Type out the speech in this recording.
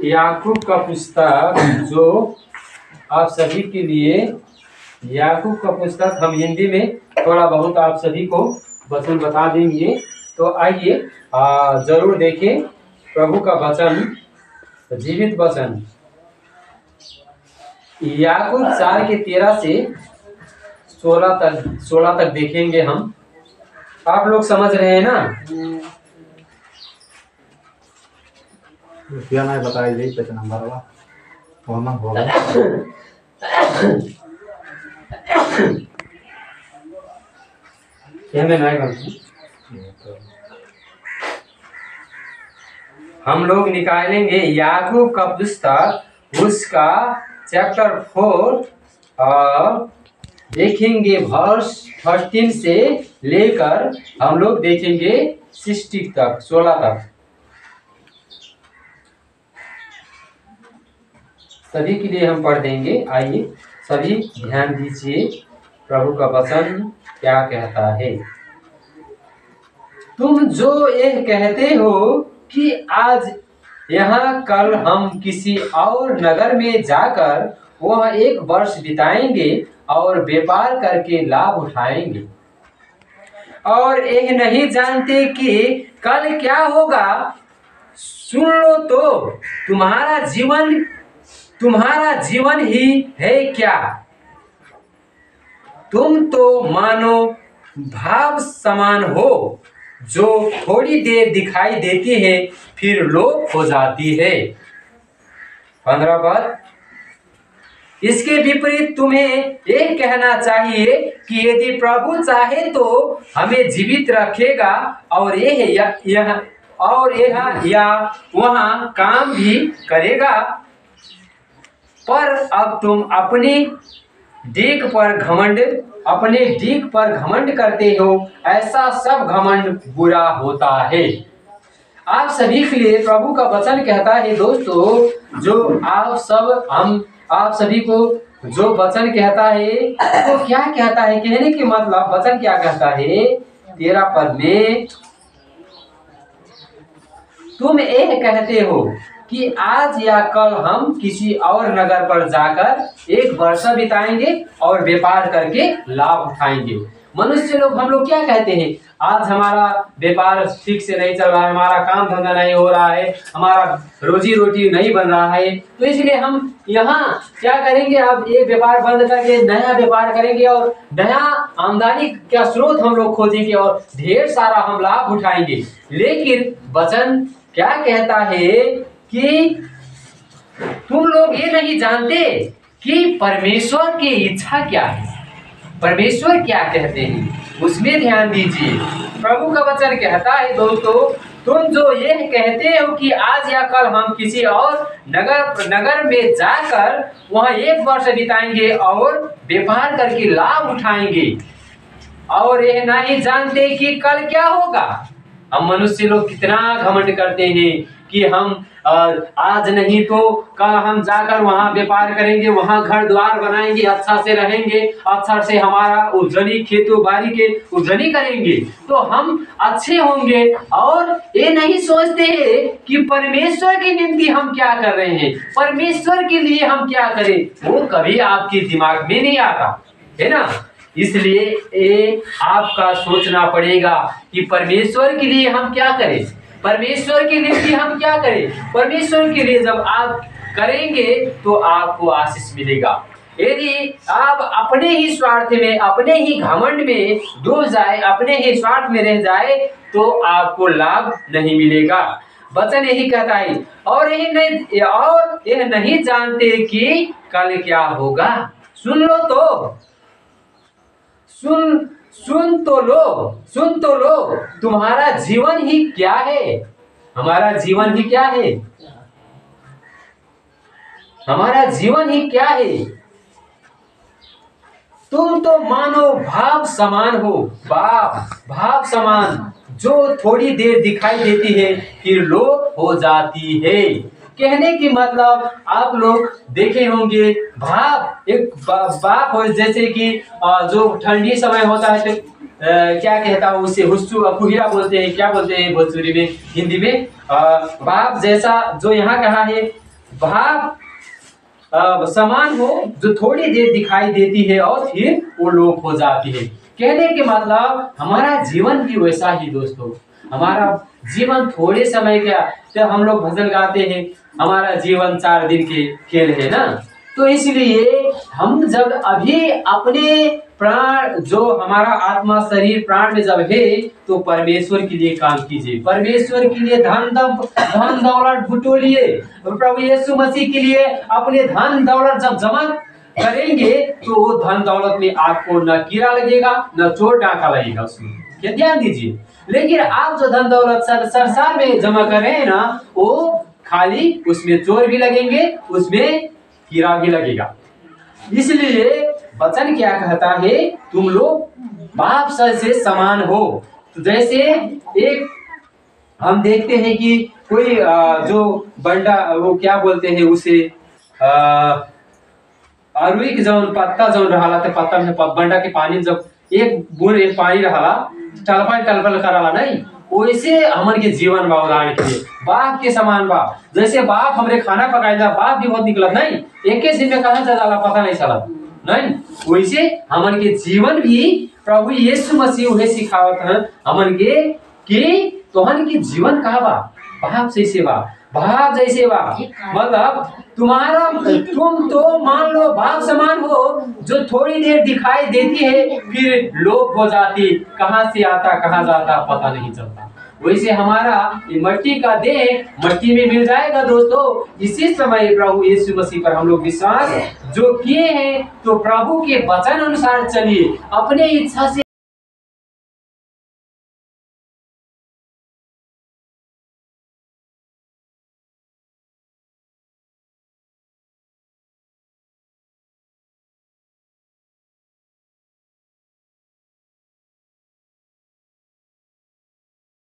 याकूब का पुस्तक जो आप सभी के लिए, याकूब का पुस्तक हम हिंदी में थोड़ा बहुत आप सभी को वचन बता देंगे। तो आइए जरूर देखें प्रभु का वचन, जीवित वचन। याकूब 4 के 13 से 16 तक देखेंगे हम। आप लोग समझ रहे हैं ना? रुपया नहीं बताइए कितना नंबर हुआ होना होगा। हम लोग निकालेंगे याकूब का पुस्तक, उसका चैप्टर 4 और देखेंगे वर्ष 13 से लेकर हम लोग देखेंगे 16 तक, 16 तक। सभी के लिए हम पढ़ देंगे। आइए सभी ध्यान दीजिए प्रभु का वचन क्या कहता है। तुम जो यह कहते हो कि आज यहाँ कल हम किसी और नगर में जाकर वह 1 वर्ष बिताएंगे और व्यापार करके लाभ उठाएंगे, और यह नहीं जानते कि कल क्या होगा, सुन लो तो तुम्हारा जीवन ही है क्या। तुम तो मानो भाव समान हो जो थोड़ी देर दिखाई देती है फिर लोप हो जाती है। 15 पद। इसके विपरीत तुम्हें यह कहना चाहिए कि यदि प्रभु चाहे तो हमें जीवित रखेगा और यह या वहाँ काम भी करेगा। पर अब तुम अपने डीक पर घमंड करते हो, ऐसा सब घमंड बुरा होता है। आप सभी के लिए प्रभु का वचन कहता है दोस्तों, जो आप सभी को जो वचन कहता है वो क्या कहता है, कहने की मतलब वचन क्या कहता है। 13 पद में तुम यह कहते हो कि आज या कल हम किसी और नगर पर जाकर 1 वर्ष बिताएंगे और व्यापार करके लाभ उठाएंगे। मनुष्य लोग, हम लोग क्या कहते हैं, आज हमारा व्यापार ठीक से नहीं चल रहा है, हमारा काम धंधा नहीं हो रहा है, हमारा रोजी रोटी नहीं बन रहा है, तो इसलिए हम यहाँ क्या करेंगे, अब ये व्यापार बंद करके नया व्यापार करेंगे और नया आमदनी का स्रोत हम लोग खोजेंगे और ढेर सारा हम लाभ उठाएंगे। लेकिन वचन क्या कहता है कि तुम लोग ये नहीं जानते कि परमेश्वर की इच्छा क्या है, परमेश्वर क्या कहते हैं, उसमें ध्यान दीजिए। प्रभु का वचन कहता है दोस्तों, तुम जो ये कहते हो कि आज या कल हम किसी और नगर में जाकर वहां 1 वर्ष बिताएंगे और व्यापार करके लाभ उठाएंगे, और यह नहीं जानते कि कल क्या होगा। हम मनुष्य लोग कितना घमंड करते हैं कि हम आज नहीं तो कल हम जाकर वहां व्यापार करेंगे, वहां घर द्वार बनाएंगे, अच्छा से रहेंगे, अच्छा से हमारा उर्जनी खेतों बाड़ी के उर्जनी करेंगे तो हम अच्छे होंगे। और ये नहीं सोचते हैं कि परमेश्वर की निमित्त हम क्या कर रहे हैं, परमेश्वर के लिए हम क्या करें, वो कभी आपके दिमाग में नहीं आता है ना। इसलिए ये आपका सोचना पड़ेगा कि परमेश्वर के लिए हम क्या करें, परमेश्वर के लिए हम क्या करें। परमेश्वर के लिए जब आप करेंगे तो आपको आशीष मिलेगा। यदि आप अपने ही स्वार्थ में, अपने ही घमंड में डूब जाए, अपने ही स्वार्थ में रह जाए तो आपको लाभ नहीं मिलेगा। वचन यही कहता है, और यह नहीं जानते कि कल क्या होगा। सुन लो तो, सुन तो लो तुम्हारा जीवन ही क्या है, हमारा जीवन ही क्या है, हमारा जीवन ही क्या है। तुम तो मानो भाव समान हो, भाव समान जो थोड़ी देर दिखाई देती है फिर लोप हो जाती है। कहने की मतलब आप लोग देखे होंगे, भाप एक भाप हो, जैसे कि जो ठंडी समय होता है तो क्या कहता है उसे, हुस्सू कुहिरा बोलते हैं, क्या बोलते हैं भोजपुरी में, हिंदी में भाप जैसा जो यहाँ कहा है भाप समान हो जो थोड़ी देर दिखाई देती है और फिर वो लोप हो जाती है। कहने के मतलब हमारा जीवन भी वैसा ही दोस्तों, हमारा जीवन थोड़े समय का, जब हम लोग भजन गाते हैं हमारा जीवन 4 दिन के खेल है ना, तो इसलिए हम जब अभी अपने प्राण जो हमारा आत्मा शरीर प्राण में जब है तो परमेश्वर के लिए काम कीजिए, परमेश्वर के लिए धन दौलत बटोरिए, प्रभु यीशु मसीह के लिए अपने धन दौलत जब जमा करेंगे तो वो धन दौलत में आपको न कीड़ा लगेगा न चोर डाका लगेगा उसमें, क्या ध्यान दीजिए। लेकिन आप जो धन दौलत संसार में जमा कर रहे हैं ना, वो खाली उसमें चोर भी लगेंगे, उसमें कीड़ा भी लगेगा। इसलिए वचन क्या कहता है, तुम लोग बाप से समान हो। तो जैसे एक हम देखते हैं कि कोई जो बंडा वो क्या बोलते हैं उसे अरुई के जौन पत्ता जौन रहा तो पत्ता में बंडा के पानी जब एक बूंद एक पानी रहा टलपल टलपल कराला नहीं, वैसे हमन के जीवन बा उदाहरण के लिए बाप के समान बा। जैसे बाप हमरे खाना पकाएगा, बाप भी बहुत निकलत नहीं, एक ही दिन में कहाँ से जाला पता नहीं चला नहीं, वैसे हमन के जीवन भी प्रभु यीशु मसीह उन्हें सिखावत है हमन के कि तोहन के जीवन कहाँ बा, बाप जैसे बा, बाप जैसे बा। मतलब तुम तो मान लो बाप समान हो जो थोड़ी देर दिखाई देती है फिर लोप हो जाती, कहाँ से आता कहाँ जाता पता नहीं चलता। वैसे हमारा ये मट्टी का देह मट्टी में मिल जाएगा दोस्तों। इसी समय प्रभु यीशु मसीह पर हम लोग विश्वास जो किए हैं तो प्रभु के वचन अनुसार चलिए, अपने इच्छा से